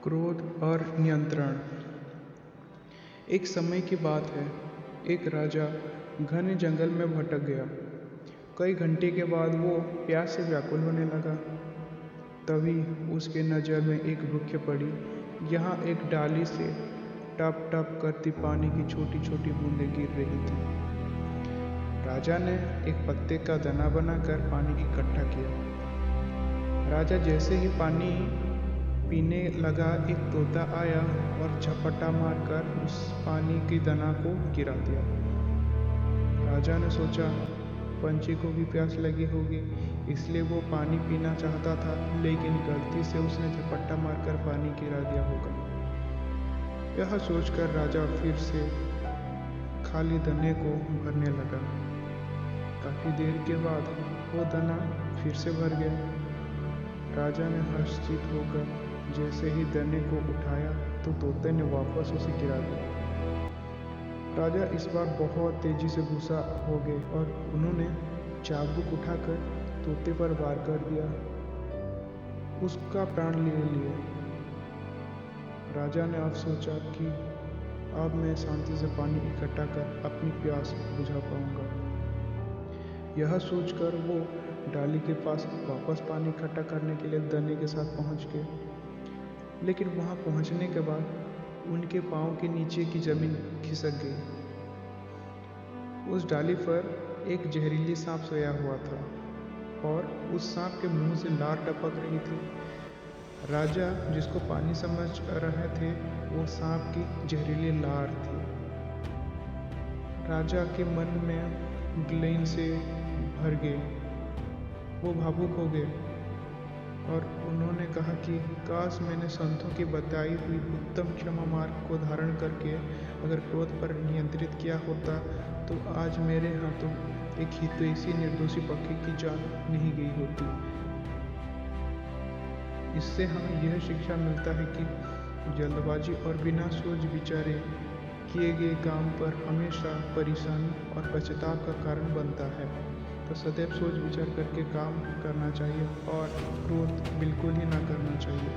क्रोध और नियंत्रण। एक समय की बात है, एक राजा घने जंगल में भटक गया। कई घंटे के बाद वो प्यास से व्याकुल होने लगा। तभी उसके नज़र में एक वृक्ष पड़ी। यहाँ एक डाली से टप टप करती पानी की छोटी छोटी बूंदें गिर रही थी। राजा ने एक पत्ते का दाना बनाकर पानी इकट्ठा किया। राजा जैसे ही पानी पीने लगा, एक तोता आया और झपट्टा मारकर उस पानी की दाना को गिरा दिया। राजा ने सोचा, पंछी को भी प्यास लगी होगी, इसलिए वो पानी पीना चाहता था, लेकिन गलती से उसने झपट्टा मारकर पानी गिरा दिया होगा। यह सोचकर राजा फिर से खाली दाने को भरने लगा। काफी देर के बाद वो दाना फिर से भर गया। राजा ने हर्षित होकर जैसे ही दाने को उठाया तो तोते ने वापस उसे गिरा दिया। राजा इस बार बहुत तेजी से गुस्सा हो गए और उन्होंने चाबुक उठाकर तोते पर वार कर दिया, उसका प्राण ले लिया। राजा ने अब सोचा कि अब मैं शांति से पानी इकट्ठा कर अपनी प्यास बुझा पाऊंगा। यह सोचकर वो डाली के पास वापस पानी इकट्ठा करने के लिए दाने के साथ पहुंच गए। लेकिन वहां पहुंचने के बाद उनके पांव के नीचे की जमीन खिसक गई। उस डाली पर एक जहरीली सांप सोया हुआ था और उस सांप के मुंह से लार टपक रही थी। राजा जिसको पानी समझ रहे थे, वो सांप की जहरीली लार थी। राजा के मन में ग्लेन से भर गए। वो भावुक हो गए और उन्होंने कहा कि काश मैंने संतों की बताई हुई उत्तम क्षमा मार्ग को धारण करके अगर क्रोध पर नियंत्रित किया होता तो आज मेरे हाथों एक हितैषी निर्दोषी पक्षी की जान नहीं गई होती। इससे हमें यह शिक्षा मिलता है कि जल्दबाजी और बिना सोच विचारे किए गए काम पर हमेशा परेशानी और पश्चाताप का कारण बनता है। तो सदैव सोच विचार करके काम करना चाहिए और क्रोध बिल्कुल ही ना करना चाहिए।